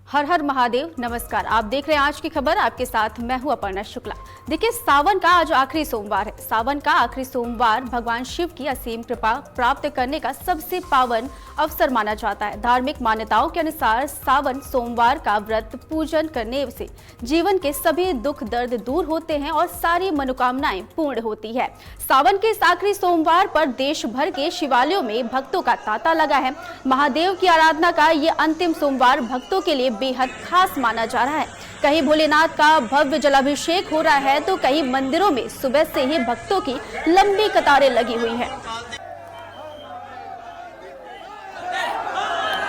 हर हर महादेव। नमस्कार, आप देख रहे हैं आज की खबर। आपके साथ मैं हूं अपर्णा शुक्ला। देखिए, सावन का आज आखिरी सोमवार है। सावन का आखिरी सोमवार भगवान शिव की असीम कृपा प्राप्त करने का सबसे पावन अवसर माना जाता है। धार्मिक मान्यताओं के अनुसार सावन सोमवार का व्रत पूजन करने से जीवन के सभी दुख दर्द दूर होते हैं और सारी मनोकामनाएं पूर्ण होती है। सावन के इस आखिरी सोमवार पर देश भर के शिवालयों में भक्तों का तांता लगा है। महादेव की आराधना का ये अंतिम सोमवार भक्तों के लिए बेहद खास माना जा रहा है। कहीं भोलेनाथ का भव्य जलाभिषेक हो रहा है तो कहीं मंदिरों में सुबह से ही भक्तों की लंबी कतारें लगी हुई हैं।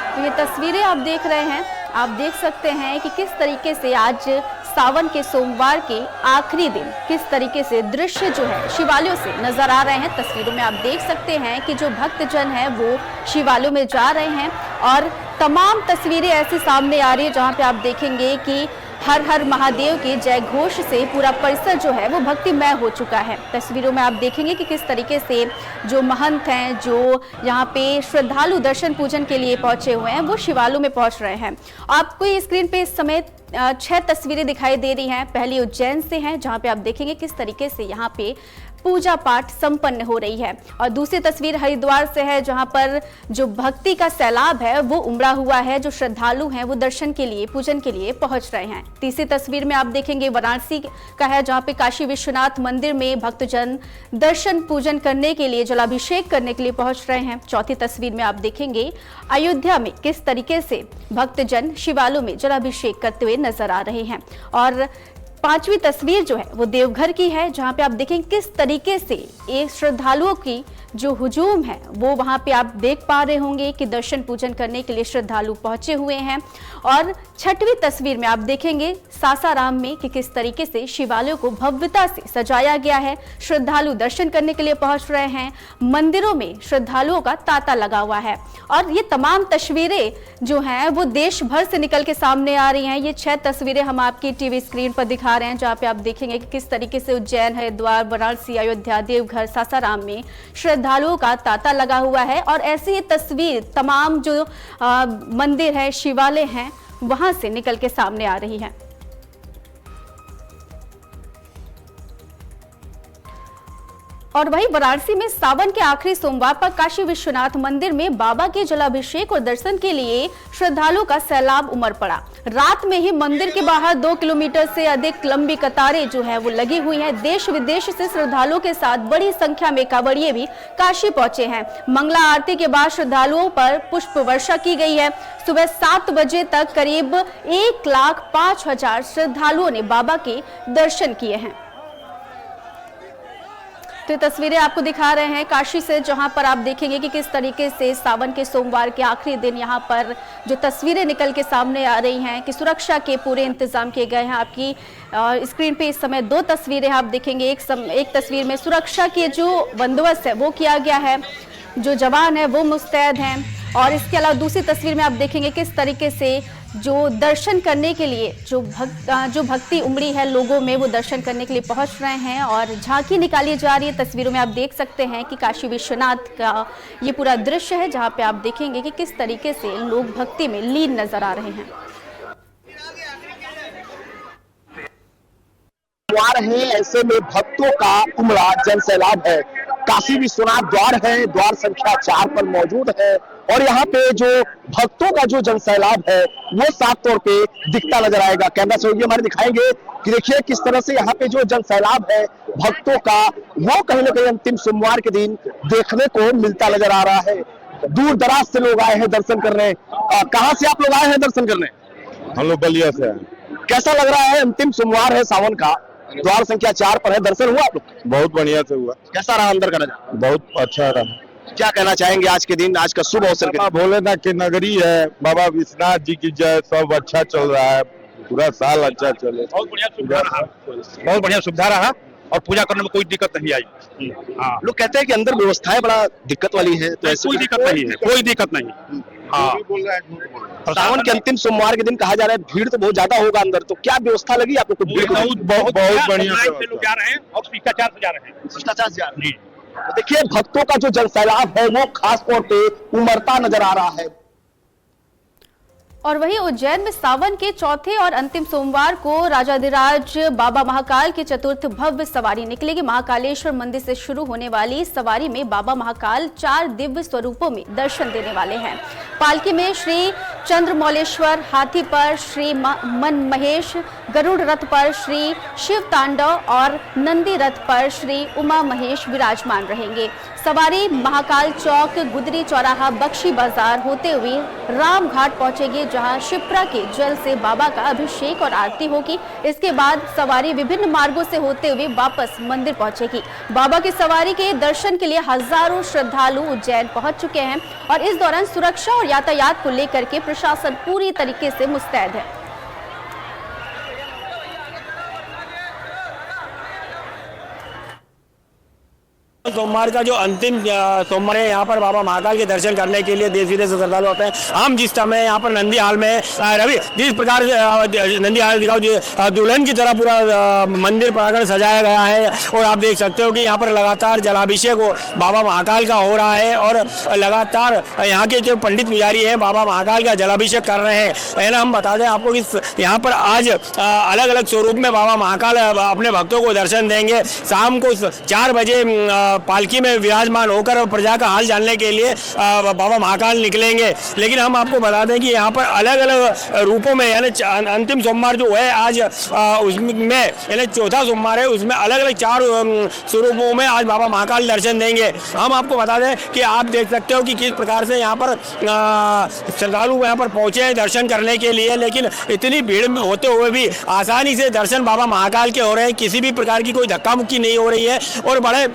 तो ये तस्वीरें आप देख रहे हैं, आप देख सकते हैं कि किस तरीके से आज सावन के सोमवार के आखिरी दिन किस तरीके से दृश्य जो है शिवालयों से नजर आ रहे हैं। तस्वीरों में आप देख सकते हैं कि जो भक्तजन है वो शिवालयों में जा रहे हैं और तमाम तस्वीरें ऐसी सामने आ रही है जहां पे आप देखेंगे कि हर हर महादेव के जय घोष से पूरा परिसर जो है वो भक्तिमय हो चुका है। तस्वीरों में आप देखेंगे कि किस तरीके से जो महंत हैं, जो यहाँ पे श्रद्धालु दर्शन पूजन के लिए पहुंचे हुए हैं, वो शिवालयों में पहुंच रहे हैं। आपको ये स्क्रीन पे इस समय 6 तस्वीरें दिखाई दे रही हैं। पहली उज्जैन से हैं, जहाँ पे आप देखेंगे किस तरीके से यहाँ पे पूजा पाठ संपन्न हो रही है, और दूसरी तस्वीर हरिद्वार से है, जहां पर जो भक्ति का सैलाब है वो उमड़ा हुआ है। जो श्रद्धालु हैं वो दर्शन के लिए, पूजन के लिए पहुंच रहे हैं। तीसरी तस्वीर में आप देखेंगे वाराणसी का है, जहां पे काशी विश्वनाथ मंदिर में भक्तजन दर्शन पूजन करने के लिए, जलाभिषेक करने के लिए पहुंच रहे हैं। चौथी तस्वीर में आप देखेंगे अयोध्या में किस तरीके से भक्तजन शिवालयों में जलाभिषेक करते हुए नजर आ रहे हैं। और पांचवी तस्वीर जो है वो देवघर की है, जहां पे आप देखें किस तरीके से एक श्रद्धालुओं की जो हुजूम है वो वहां पे आप देख पा रहे होंगे कि दर्शन पूजन करने के लिए श्रद्धालु पहुंचे हुए हैं। और छठवीं तस्वीर में आप देखेंगे सासाराम में कि किस तरीके से शिवालयों को भव्यता से सजाया गया है। श्रद्धालु दर्शन करने के लिए पहुंच रहे हैं। मंदिरों में श्रद्धालुओं का तांता लगा हुआ है। और ये तमाम तस्वीरें जो हैं वो देश भर से निकल के सामने आ रही हैं। ये 6 तस्वीरें हम आपकी टीवी स्क्रीन पर दिखा रहे हैं, जहाँ पे आप देखेंगे कि किस तरीके से उज्जैन, हरिद्वार, वाराणसी, अयोध्या, देवघर, सासाराम में श्रद्धालुओं का तांता लगा हुआ है। और ऐसी ही तस्वीर तमाम जो मंदिर है, शिवालय हैं, वहां से निकल के सामने आ रही है। और वहीं वाराणसी में सावन के आखिरी सोमवार पर काशी विश्वनाथ मंदिर में बाबा के जलाभिषेक और दर्शन के लिए श्रद्धालुओं का सैलाब उमड़ पड़ा। रात में ही मंदिर के बाहर 2 किलोमीटर से अधिक लंबी कतारें जो है वो लगी हुई हैं। देश विदेश से श्रद्धालुओं के साथ बड़ी संख्या में कांवड़िए भी काशी पहुंचे हैं। मंगला आरती के बाद श्रद्धालुओं पर पुष्प वर्षा की गई है। सुबह 7 बजे तक करीब 1,05,000 श्रद्धालुओं ने बाबा के दर्शन किए हैं। तो तस्वीरें आपको दिखा रहे हैं काशी से, जहां पर आप देखेंगे कि किस तरीके से सावन के सोमवार के आखिरी दिन यहां पर जो तस्वीरें निकल के सामने आ रही हैं कि सुरक्षा के पूरे इंतजाम किए गए हैं। आपकी स्क्रीन पे इस समय 2 तस्वीरें आप देखेंगे। एक तस्वीर में सुरक्षा के जो बंदोबस्त है वो किया गया है, जो जवान है वो मुस्तैद हैं। और इसके अलावा दूसरी तस्वीर में आप देखेंगे किस तरीके से जो दर्शन करने के लिए जो भक्ति उमड़ी है लोगों में, वो दर्शन करने के लिए पहुंच रहे हैं और झांकी निकाली जा रही है। तस्वीरों में आप देख सकते हैं कि काशी विश्वनाथ का ये पूरा दृश्य है, जहां पे आप देखेंगे कि किस तरीके से लोग भक्ति में लीन नजर आ रहे हैं। ऐसे में भक्तों का उमड़ा जन सैलाब है। काशी विश्वनाथ द्वार है, द्वार संख्या 4 पर मौजूद है। और यहाँ पे जो भक्तों का जो जनसैलाब है वो साफ तौर पे दिखता नजर आएगा। कैमरा सहयोगी हमारे दिखाएंगे कि देखिए किस तरह से यहाँ पे जो जनसैलाब है भक्तों का, वो कहीं ना कहीं अंतिम सोमवार के दिन देखने को मिलता नजर आ रहा है। दूर दराज से लोग आए हैं दर्शन करने। कहाँ से आप लोग आए हैं दर्शन करने? हम लोग बलिया से हैं। कैसा लग रहा है? अंतिम सोमवार है सावन का, द्वार संख्या 4 पर है, दर्शन हुआ आप लोग? बहुत बढ़िया से हुआ। कैसा रहा अंदर का नजारा? बहुत अच्छा रहा। क्या कहना चाहेंगे आज के दिन, आज का शुभ अवसर? भोलेनाथ की नगरी है, बाबा विश्वनाथ जी की जय। सब अच्छा चल रहा है, पूरा साल अच्छा चले। बहुत बढ़िया सुविधा रहा, बहुत बढ़िया सुविधा रहा और पूजा करने में कोई दिक्कत नहीं आई। हाँ, लोग कहते हैं कि अंदर व्यवस्थाएं बड़ा दिक्कत वाली है, तो ऐसे कोई दिक्कत नहीं है, कोई दिक्कत नहीं। हाँ, सावन के अंतिम सोमवार के दिन कहा जा रहा है भीड़ तो बहुत ज्यादा होगा अंदर, तो क्या व्यवस्था लगी आपको? बहुत बढ़िया लोग जा रहे हैं और शिष्टाचार से जा रहे हैं। शिष्टाचार से जा रहे हैं। देखिए भक्तों का जो जनसैलाब है वो खास तौर पे उमड़ता नजर आ रहा है। और वहीं उज्जैन में सावन के चौथे और अंतिम सोमवार को राजाधिराज बाबा महाकाल की चतुर्थ भव्य सवारी निकलेगी। महाकालेश्वर मंदिर से शुरू होने वाली सवारी में बाबा महाकाल 4 दिव्य स्वरूपों में दर्शन देने वाले हैं। पालकी में श्री चंद्रमौलेश्वर, हाथी पर श्री मन महेश, गरुड़ रथ पर श्री शिव तांडव और नंदी रथ पर श्री उमा महेश विराजमान रहेंगे। सवारी महाकाल चौक, गुदरी चौराहा, बख्शी बाजार होते हुए राम घाट पहुंचेगी, जहां शिप्रा के जल से बाबा का अभिषेक और आरती होगी। इसके बाद सवारी विभिन्न मार्गों से होते हुए वापस मंदिर पहुंचेगी। बाबा की सवारी के दर्शन के लिए हजारों श्रद्धालु उज्जैन पहुंच चुके हैं और इस दौरान सुरक्षा और यातायात को लेकर के प्रशासन पूरी तरीके से मुस्तैद है। सोमवार का जो अंतिम सोमवार है, यहाँ पर बाबा महाकाल के दर्शन करने के लिए देश विदेश से श्रद्धालु होते हैं। हम जिस समय यहाँ पर नंदी हाल में रवि जिस प्रकार से नंदी हाल दिखाओ दुल्हन की तरह पूरा मंदिर प्रांगण सजाया गया है और आप देख सकते हो कि यहाँ पर लगातार जलाभिषेक बाबा महाकाल का हो रहा है और लगातार यहाँ के जो पंडित पुजारी हैं बाबा महाकाल का जलाभिषेक कर रहे हैं। पहले हम बता दें आपको कि यहाँ पर आज अलग अलग स्वरूप में बाबा महाकाल अपने भक्तों को दर्शन देंगे। शाम को 4 बजे पालकी में विराजमान होकर प्रजा का हाल जानने के लिए बाबा महाकाल निकलेंगे। लेकिन हम आपको बता दें कि यहाँ पर अलग अलग रूपों में यानी अंतिम सोमवार जो है आज उसमें यानी चौथा सोमवार है, उसमें अलग अलग 4 स्वरूपों में आज बाबा महाकाल दर्शन देंगे। हम आपको बता दें कि आप देख सकते हो कि किस प्रकार से यहाँ पर श्रद्धालु यहाँ पर पहुँचे हैं दर्शन करने के लिए, लेकिन इतनी भीड़ में होते हुए भी आसानी से दर्शन बाबा महाकाल के हो रहे हैं। किसी भी प्रकार की कोई धक्का मुक्की नहीं हो रही है और बड़े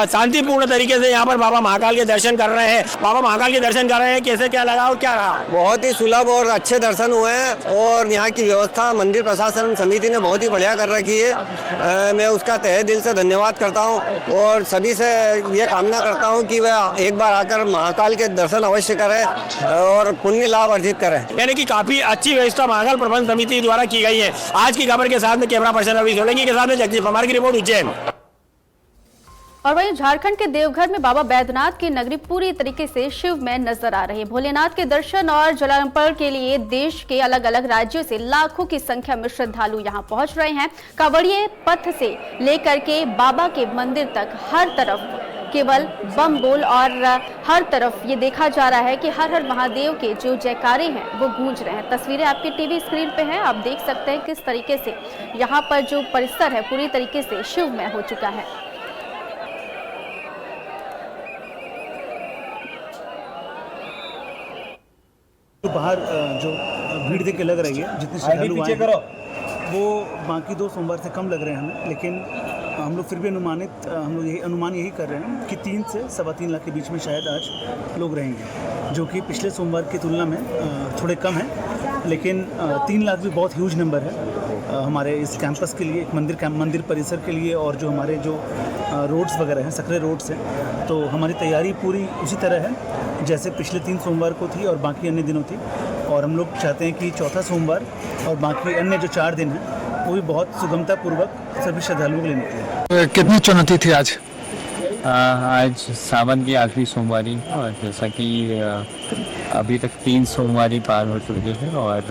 शांतिपूर्ण तरीके से यहाँ पर बाबा महाकाल के दर्शन कर रहे हैं। बाबा महाकाल के दर्शन कर रहे हैं, कैसे क्या लगा और क्या रहा? बहुत ही सुलभ और अच्छे दर्शन हुए हैं और यहाँ की व्यवस्था मंदिर प्रशासन समिति ने बहुत ही बढ़िया कर रखी है। मैं उसका तहे दिल से धन्यवाद करता हूँ और सभी से ये कामना करता हूँ कि वह एक बार आकर महाकाल के दर्शन अवश्य करें और पुण्य लाभ अर्जित करें। यानी कि काफी अच्छी व्यवस्था महाकाल प्रबंध समिति द्वारा की गई है। आज की खबर के साथ में कैमरा पर्सन रवि सोलंकी के साथ में जगदीप कुमार की रिपोर्ट उज्जैन। और वहीं झारखंड के देवघर में बाबा बैद्यनाथ की नगरी पूरी तरीके से शिवमय नजर आ रही है। भोलेनाथ के दर्शन और जलार्पण के लिए देश के अलग अलग राज्यों से लाखों की संख्या में श्रद्धालु यहां पहुंच रहे हैं। कांवड़िए पथ से लेकर के बाबा के मंदिर तक हर तरफ केवल बम बोल और हर तरफ ये देखा जा रहा है कि हर हर महादेव के जो जयकारे हैं वो गूंज रहे हैं। तस्वीरें आपकी टीवी स्क्रीन पे हैं, आप देख सकते हैं किस तरीके से यहाँ पर जो परिसर है पूरी तरीके से शिवमय हो चुका है। तो बाहर जो भीड़ देख के लग रही है जितने श्रद्धालु आए हैं वो बाकी 2 सोमवार से कम लग रहे हैं हमें, लेकिन हम लोग फिर भी हम लोग अनुमान यही कर रहे हैं कि 3 से 3.25 लाख के बीच में शायद आज लोग रहेंगे, जो कि पिछले सोमवार की तुलना में थोड़े कम है। लेकिन 3 लाख भी बहुत ह्यूज नंबर है हमारे इस कैंपस के लिए, एक मंदिर परिसर के लिए। और जो हमारे जो रोड्स वगैरह हैं, सकरे रोड्स हैं, तो हमारी तैयारी पूरी उसी तरह है जैसे पिछले 3 सोमवार को थी और बाकी अन्य दिनों थी। और हम लोग चाहते हैं कि चौथा सोमवार और बाकी अन्य जो 4 दिन हैं वो भी बहुत सुगमतापूर्वक सभी श्रद्धालुओं के लिए निकले। कितनी चुनौती थी आज? आज सावन की आखिरी सोमवारी और जैसा कि अभी तक 3 सोमवारी पार हो चुके हैं और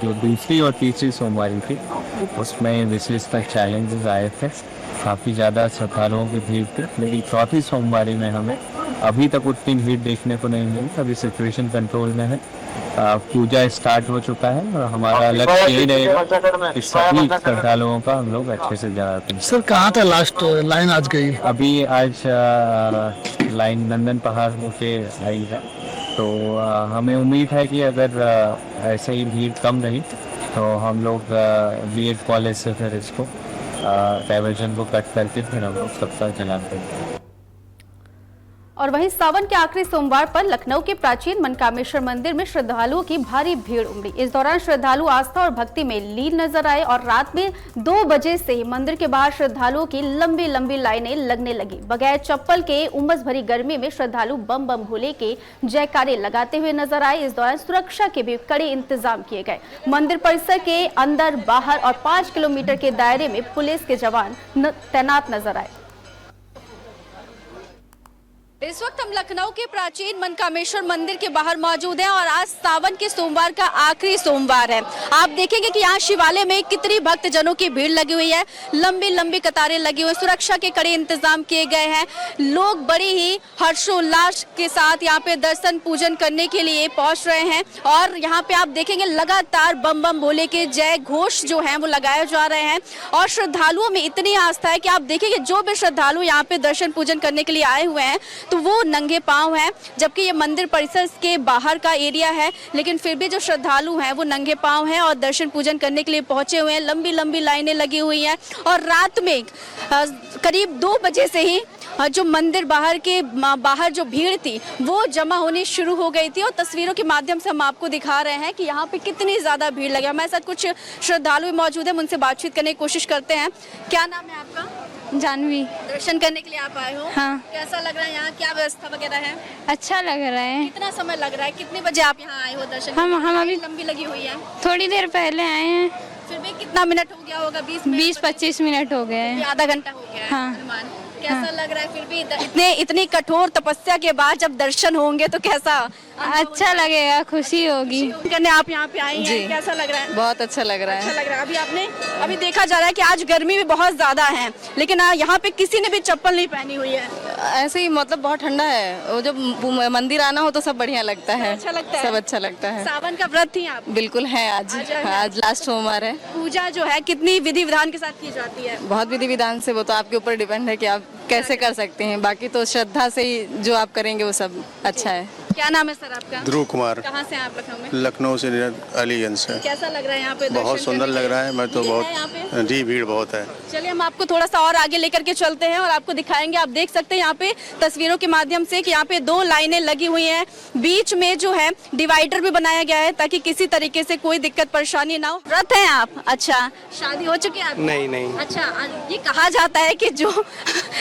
जो दूसरी और तीसरी सोमवारी थी उसमें विशेष तक चैलेंजेस आए थे, काफ़ी ज़्यादा श्रद्धालुओं की भीड़ थी। लेकिन चौथी सोमवारी में हमें अभी तक उतनी भीड़ देखने को नहीं मिली। अभी सिचुएशन कंट्रोल में है, पूजा स्टार्ट हो चुका है और हमारा लक्ष्य यही रहेगा कि सभी श्रद्धालुओं का हम लोग अच्छे से जलाते हैं। सर कहाँ था लास्ट लाइन आज गई? अभी आज लाइन नंदन पहाड़ होके आई है, तो हमें उम्मीद है कि अगर ऐसे ही भीड़ कम रही तो हम लोग बीएड कॉलेज से फिर इसको डाइवर्जन को कट करके फिर हम लोग सबका जलाते हैं। और वहीं सावन के आखिरी सोमवार पर लखनऊ के प्राचीन मनकामेश्वर मंदिर में श्रद्धालुओं की भारी भीड़ उमड़ी। इस दौरान श्रद्धालु आस्था और भक्ति में लीन नजर आए और रात में 2 बजे से ही मंदिर के बाहर श्रद्धालुओं की लंबी लंबी लाइनें लगने लगी। बगैर चप्पल के उमस भरी गर्मी में श्रद्धालु बम बम भोले के जयकारे लगाते हुए नजर आए। इस दौरान सुरक्षा के भी कड़े इंतजाम किए गए। मंदिर परिसर के अंदर बाहर और 5 किलोमीटर के दायरे में पुलिस के जवान तैनात नजर आए। इस वक्त हम लखनऊ के प्राचीन मनकामेश्वर मंदिर के बाहर मौजूद हैं और आज सावन के सोमवार का आखिरी सोमवार है। आप देखेंगे कि यहाँ शिवालय में कितनी भक्तजनों की भीड़ लगी हुई है, लंबी लंबी कतारें लगी हुई, सुरक्षा के कड़े इंतजाम किए गए हैं। लोग बड़ी ही हर्षोल्लास के साथ यहाँ पे दर्शन पूजन करने के लिए पहुंच रहे हैं और यहाँ पे आप देखेंगे लगातार बम बम भोले के जय घोष जो है वो लगाए जा रहे हैं और श्रद्धालुओं में इतनी आस्था है कि आप देखेंगे जो भी श्रद्धालु यहाँ पे दर्शन पूजन करने के लिए आए हुए हैं तो वो नंगे पांव हैं, जबकि ये मंदिर परिसर के बाहर का एरिया है, लेकिन फिर भी जो श्रद्धालु हैं वो नंगे पांव हैं और दर्शन पूजन करने के लिए पहुंचे हुए हैं। लंबी लंबी लाइनें लगी हुई हैं और रात में करीब 2 बजे से ही जो मंदिर बाहर जो भीड़ थी वो जमा होनी शुरू हो गई थी और तस्वीरों के माध्यम से हम आपको दिखा रहे हैं कि यहाँ पे कितनी ज्यादा भीड़ लगी। हमारे साथ कुछ श्रद्धालु मौजूद हैं, उनसे बातचीत करने की कोशिश करते हैं। क्या नाम है आपका? जानवी। दर्शन करने के लिए आप आए हो? हाँ। कैसा लग रहा है यहाँ, क्या व्यवस्था वगैरह है? अच्छा लग रहा है। कितना समय लग रहा है, कितने बजे आप यहाँ आए हो दर्शन? हम अभी लंबी लगी हुई है। थोड़ी देर पहले आए हैं। फिर भी कितना मिनट हो गया होगा? 20-25 मिनट हो गए हैं। आधा घंटा हो गया है। हाँ। अनुमान कैसा लग रहा है? फिर भी इतनी कठोर तपस्या के बाद जब दर्शन होंगे तो कैसा अच्छा लगेगा, खुशी होगी। करने आप यहाँ पे आई हैं, कैसा लग रहा है? बहुत अच्छा लग रहा है। अच्छा लग रहा है। अभी देखा जा रहा है कि आज गर्मी भी बहुत ज्यादा है, लेकिन यहाँ पे किसी ने भी चप्पल नहीं पहनी हुई है। ऐसे ही मतलब बहुत ठंडा है, वो जब मंदिर आना हो तो सब बढ़िया लगता है। अच्छा लगता है। सब अच्छा लगता है। सावन का व्रत थी आप? बिल्कुल है। आज लास्ट सोमवार है। पूजा जो है कितनी विधि विधान के साथ की जाती है? बहुत विधि विधान से, वो तो आपके ऊपर डिपेंड है कि आप कैसे कर सकते हैं। बाकी तो श्रद्धा से ही जो आप करेंगे वो सब अच्छा है। क्या नाम है सर आपका? ध्रुव कुमार। कहाँ से हैं आप? लखनऊ में। लखनऊ से अलीगंज से। कैसा लग रहा है यहाँ पे? बहुत सुंदर लग रहा है। मैं तो बहुत जी भीड़ बहुत है। चलिए हम आपको थोड़ा सा और आगे लेकर के चलते हैं और आपको दिखाएंगे। आप देख सकते हैं यहाँ पे तस्वीरों के माध्यम से कि यहाँ पे 2 लाइनें लगी हुई हैं, बीच में जो है डिवाइडर भी बनाया गया है ताकि किसी तरीके से कोई दिक्कत परेशानी ना हो। व्रत है आप? अच्छा, शादी हो चुकी है आपकी? नहीं। अच्छा, ये कहा जाता है कि जो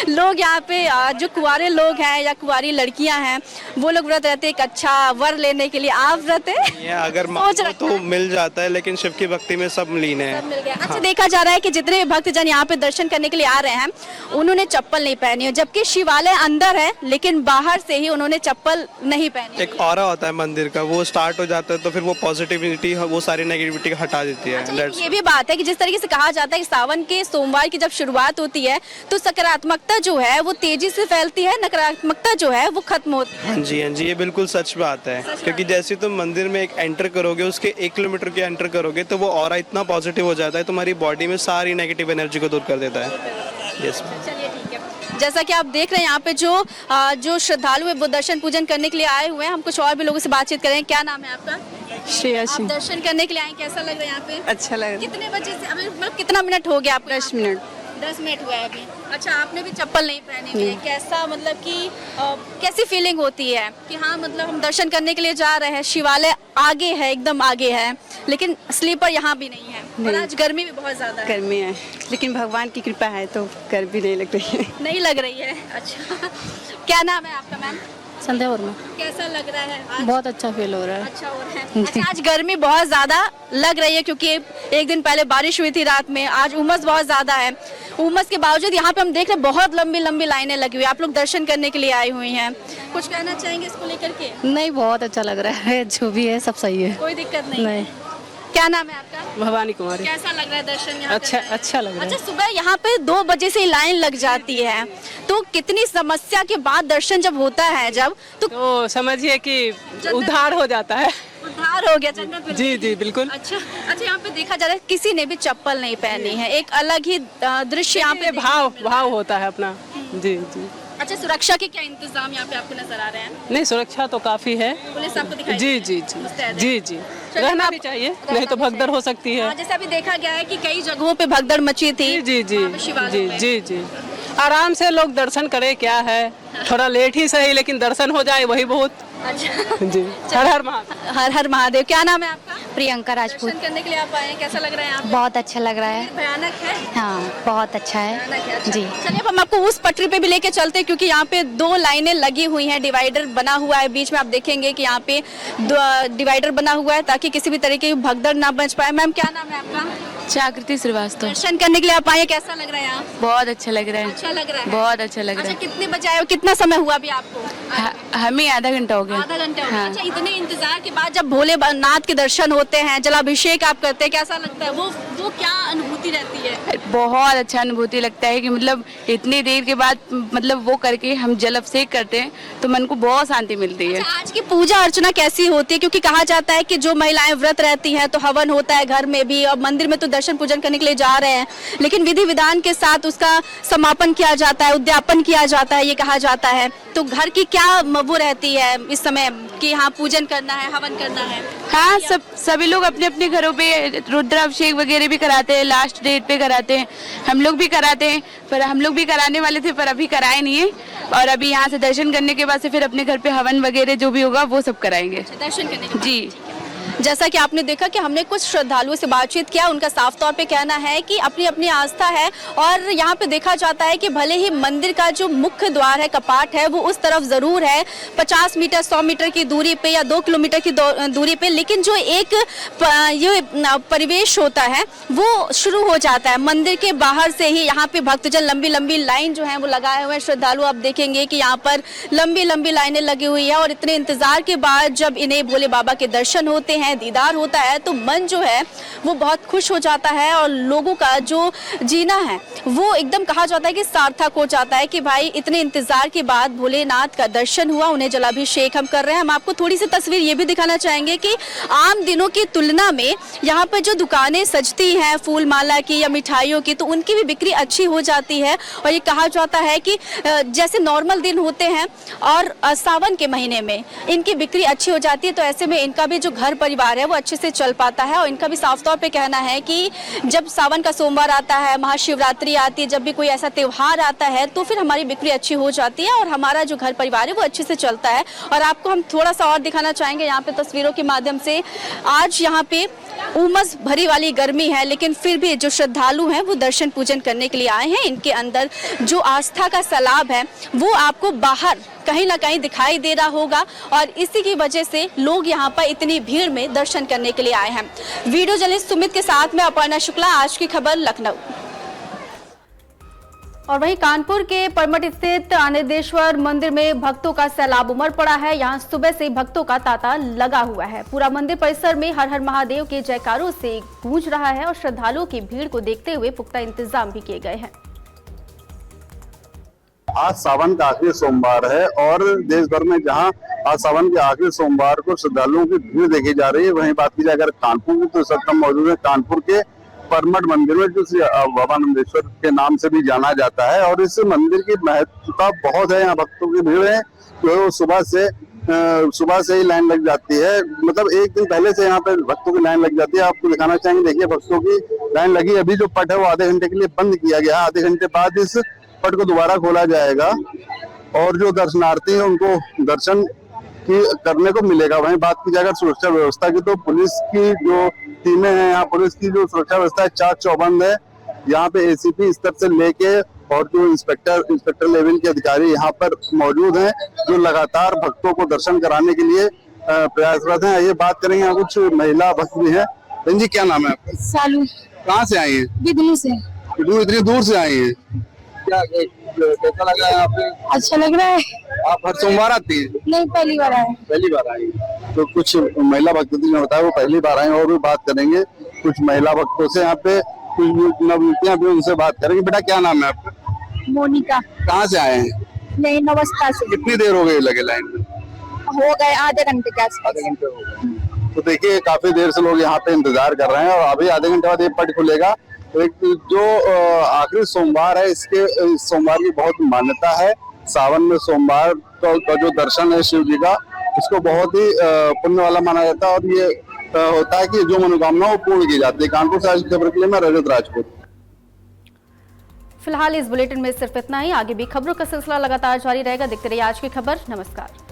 लोग यहाँ पे जो कुंवारे लोग हैं या कुंवारी लड़कियां हैं वो लोग व्रत रहते हैं एक अच्छा वर लेने के लिए। आप व्रत है? अगर मांगो तो मिल जाता है, लेकिन शिव की भक्ति में सब लीन है। सब मिल गया। अच्छा, देखा जा रहा है कि जितने भक्तजन यहाँ पे दर्शन करने के लिए आ रहे हैं उन्होंने चप्पल नहीं पहनी है, जबकि शिवालय अंदर है लेकिन बाहर से ही उन्होंने चप्पल नहीं पहनी। एक ऑरा होता है मंदिर का, वो स्टार्ट हो जाता है तो फिर वो पॉजिटिविटी, वो सारी नेगेटिविटी हटा देती है। अच्छा, ये भी बात है कि जिस तरीके से कहा जाता है कि सावन के सोमवार की जब शुरुआत होती है तो सकारात्मकता जो है वो तेजी से फैलती है, नकारात्मकता जो है वो खत्म होती है। हाँ जी, ये बिल्कुल सच बात है। क्योंकि जैसे तुम मंदिर में एक एंटर करोगे, उसके 1 किलोमीटर के एंटर करोगे तो वो ऑरा इतना पॉजिटिव हो जाता है, तुम्हारी बॉडी में सारी नेगेटिव एनर्जी को दूर कर देता है। यस। चलिए ठीक है। जैसा कि आप देख रहे हैं यहाँ पे जो श्रद्धालु है वो दर्शन पूजन करने के लिए आए हुए हैं। हम कुछ और भी लोगों से बातचीत करेंगे। क्या नाम है आपका? श्रेया। आप दर्शन करने के लिए आए, कैसा लग रहा है यहाँ पे? अच्छा लग रहा है। कितने बजे से अभी मतलब कितना मिनट हो गया आपको? 10 मिनट। 10 मिनट हुआ है अभी। अच्छा, आपने भी चप्पल नहीं पहनी हुई है, कैसा मतलब कि कैसी फीलिंग होती है कि हाँ मतलब हम दर्शन करने के लिए जा रहे हैं, शिवालय आगे है, एकदम आगे है, लेकिन स्लीपर यहाँ भी नहीं है और आज गर्मी भी बहुत ज्यादा है। गर्मी है, लेकिन भगवान की कृपा है तो गर्मी नहीं लग रही है। नहीं लग रही है? अच्छा, क्या नाम है आपका मैम? संध्या वर्मा। कैसा लग रहा है आज? बहुत अच्छा फील हो रहा है। अच्छा हो रहा है। अच्छा, आज गर्मी बहुत ज्यादा लग रही है क्योंकि एक दिन पहले बारिश हुई थी रात में, आज उमस बहुत ज्यादा है। उमस के बावजूद यहाँ पे हम देख रहे हैं बहुत लंबी लंबी लाइनें लगी हुई है। आप लोग दर्शन करने के लिए आई हुई हैं, कुछ कहना चाहेंगे इसको लेकर के? नहीं, बहुत अच्छा लग रहा है, जो भी है सब सही है, कोई दिक्कत नहीं। क्या नाम है आपका? भवानी कुमारी। कैसा लग रहा है दर्शन यहाँ? अच्छा लग रहा है। अच्छा, सुबह यहाँ पे 2 बजे से लाइन लग जाती है तो कितनी समस्या के बाद दर्शन जब होता है तो समझिए कि उद्धार हो जाता है। उद्धार हो गया जन्नत। जी बिल्कुल। अच्छा, यहाँ पे देखा जा रहा है किसी ने भी चप्पल नहीं पहनी है, एक अलग ही दृश्य यहाँ पे भाव होता है अपना। जी। अच्छा, सुरक्षा के क्या इंतजाम यहाँ पे आपको नजर आ रहे हैं? नहीं, सुरक्षा तो काफी है। पुलिस आपको दिखाई? जी। रहना भी चाहिए, नहीं तो भगदड़ हो सकती है। जैसे अभी देखा गया है कि कई जगहों पे भगदड़ मची थी। जी। आराम से लोग दर्शन करें, क्या है, थोड़ा लेट ही सही लेकिन दर्शन हो जाए वही बहुत। अच्छा जी। हर हर महादेव। क्या नाम है आपका? प्रियंका राजपूत। दर्शन करने के लिए आप आए हैं, कैसा लग रहा है यहाँ पे? बहुत अच्छा लग रहा है। भयानक है? हाँ, बहुत अच्छा है। अच्छा। जी। चलिए अब हम आपको उस पटरी पे भी लेके चलते हैं क्योंकि यहाँ पे 2 लाइनें लगी हुई हैं, डिवाइडर बना हुआ है बीच में। आप देखेंगे कि यहाँ पे डिवाइडर बना हुआ है ताकि किसी भी तरीके की भगदड़ ना बच पाए। मैम, क्या नाम है आपका? जागृति श्रीवास्तव। दर्शन करने के लिए आप आए, कैसा लग रहा है यहाँ? बहुत अच्छा लग रहा है। अच्छा लग रहा है, बहुत अच्छा लग रहा अच्छा, कितने बजे आए हो, कितना समय हुआ अभी आपको? है। हमें आधा घंटा हो गया। आधा घंटा हो गया। हाँ। अच्छा, इतने इंतजार के बाद जब भोलेनाथ के दर्शन होते हैं, जलाभिषेक आप करते हैं, कैसा लगता है? वो क्या अनुभूति रहती है? बहुत अच्छा अनुभूति लगता है कि मतलब इतनी देर के बाद मतलब वो करके हम जल अभिषेक करते हैं तो मन को बहुत शांति मिलती है। अच्छा, आज की पूजा अर्चना कैसी होती है? क्योंकि कहा जाता है कि जो महिलाएं व्रत रहती हैं तो हवन होता है घर में भी, और मंदिर में तो दर्शन पूजन करने के लिए जा रहे हैं, लेकिन विधि विधान के साथ उसका समापन किया जाता है, उद्यापन किया जाता है, ये कहा जाता है। तो घर की क्या वो रहती है इस समय कि हाँ पूजन करना है, हवन करना है? हाँ, सभी लोग अपने अपने घरों पे रुद्राभिषेक वगैरह भी कराते हैं, लास्ट डेट पे कराते हैं, हम लोग भी कराते हैं, पर हम लोग भी कराने वाले थे पर अभी कराए नहीं है, और अभी यहाँ से दर्शन करने के बाद से फिर अपने घर पे हवन वगैरह जो भी होगा वो सब कराएंगे। दर्शन करने के बाद। जी। जैसा कि आपने देखा कि हमने कुछ श्रद्धालुओं से बातचीत किया, उनका साफ तौर पे कहना है कि अपनी अपनी आस्था है, और यहाँ पे देखा जाता है कि भले ही मंदिर का जो मुख्य द्वार है, कपाट है, वो उस तरफ जरूर है 50 मीटर 100 मीटर की दूरी पे या 2 किलोमीटर की दूरी पे, लेकिन जो एक ये परिवेश होता है वो शुरू हो जाता है मंदिर के बाहर से ही। यहाँ पे भक्तजन लंबी लंबी लाइन जो है वो लगाए हुए हैं, श्रद्धालु आप देखेंगे कि यहाँ पर लंबी लंबी लाइनें लगी हुई है, और इतने इंतजार के बाद जब इन्हें भोले बाबा के दर्शन होते हैं, दीदार होता है, तो मन जो है वो बहुत खुश हो जाता है, और लोगों का जो जीना है वो एकदम कहा जाता है कि सार्थक हो जाता है कि भाई इतने इंतजार के बाद भोलेनाथ का दर्शन हुआ, उन्हें जलाभिषेक हम कर रहे हैं। हम आपको थोड़ी सी तस्वीर ये भी दिखाना चाहेंगे कि आम दिनों की तुलना में यहाँ पर जो दुकानें सजती हैं फूल माला की या मिठाइयों की, तो उनकी भी बिक्री अच्छी हो जाती है, और ये कहा जाता है कि जैसे नॉर्मल दिन होते हैं और सावन के महीने में इनकी बिक्री अच्छी हो जाती है, तो ऐसे में इनका भी जो घर परिवार है वो अच्छे से चल पाता है। और इनका भी साफ तौर पे कहना है कि जब सावन का सोमवार आता है, महाशिवरात्रि आती है, जब भी कोई ऐसा त्योहार आता है तो फिर हमारी बिक्री अच्छी हो जाती है और हमारा जो घर परिवार है वो अच्छे से चलता है। और आपको हम थोड़ा सा और दिखाना चाहेंगे यहाँ पे तस्वीरों के माध्यम से। आज यहाँ पे उमस भरी वाली गर्मी है, लेकिन फिर भी जो श्रद्धालु हैं वो दर्शन पूजन करने के लिए आए हैं। इनके अंदर जो आस्था का सैलाब है वो आपको बाहर कहीं ना कहीं दिखाई दे रहा होगा, और इसी की वजह से लोग यहाँ पर इतनी भीड़ में दर्शन करने के लिए आए हैं। वीडियो जर्नलिस्ट सुमित के साथ में अपर्णा शुक्ला, आज की खबर, लखनऊ। और वहीं कानपुर के परमठ स्थित आनंदेश्वर मंदिर में भक्तों का सैलाब उमड़ पड़ा है। यहां सुबह से भक्तों का तांता लगा हुआ है। पूरा मंदिर परिसर में हर हर महादेव के जयकारों से गूंज रहा है, और श्रद्धालुओं की भीड़ को देखते हुए पुख्ता इंतजाम भी किए गए हैं। आज सावन का आखिरी सोमवार है, और देश भर में जहां आज सावन के आखिरी सोमवार को श्रद्धालुओं की भीड़ देखी जा रही है, वहीं बात की जाए अगर कानपुर की, तो इस वक्त हम मौजूद है कानपुर के परमठ मंदिर में, जो बाबा आनंदेश्वर के नाम से भी जाना जाता है। और इस मंदिर की महत्वता बहुत है, यहाँ भक्तों की भीड़ है जो सुबह से ही लाइन लग जाती है, मतलब एक दिन पहले से यहाँ पे भक्तों की लाइन लग जाती है। आपको दिखाना चाहेंगे, देखिए भक्तों की लाइन लगी। अभी जो पट है वो आधे घंटे के लिए बंद किया गया है, आधे घंटे बाद इस पट को दोबारा खोला जाएगा और जो दर्शनार्थी हैं उनको दर्शन की करने को मिलेगा। वहीं बात की जाएगा सुरक्षा व्यवस्था की, तो पुलिस की जो टीमें हैं, यहाँ पुलिस की जो सुरक्षा व्यवस्था है चाक चौबंद है। यहाँ पे एसीपी स्तर से लेके और जो इंस्पेक्टर लेवल के अधिकारी यहाँ पर मौजूद हैं, जो लगातार भक्तों को दर्शन कराने के लिए प्रयासरत हैं। ये बात करेंगे, यहाँ कुछ महिला भक्त भी हैं। जी, क्या नाम है आपका? सालू। कहाँ से आई है? बिदनू से। इतनी दूर से आई है, क्या कैसा लगा है आपको? अच्छा लग रहा है। आप हर सोमवार आती है? नहीं, पहली बार आए। पहली बार आई। तो कुछ महिला भक्तों ने बताया वो पहली बार आए, और भी बात करेंगे कुछ महिला भक्तों से। यहाँ पे कुछ नवयुवतियां भी, उनसे बात करेंगे। बेटा, क्या नाम है आपका? मोनिका। कहाँ से आए हैं? नहीं, नवस्था से। कितनी देर हो गई लगे लाइन में? हो गए आधे घंटे के आसपास। आधे घंटे हो गए। तो देखिए काफी देर से लोग यहाँ पे इंतजार कर रहे हैं, और अभी आधे घंटे बाद ये पट खुलेगा। एक जो आखिरी सोमवार है, इसके सोमवार की बहुत मान्यता है। सावन में सोमवार का जो दर्शन है शिव जी का, इसको बहुत ही पुण्य वाला माना जाता है, और ये होता है कि जो मनोकामना वो पूर्ण की जाती है। कानपुर से आज की खबर के लिए मैं रजत राजपूत। फिलहाल इस बुलेटिन में सिर्फ इतना ही। आगे भी खबरों का सिलसिला लगातार जारी रहेगा। देखते रहिए आज की खबर। नमस्कार।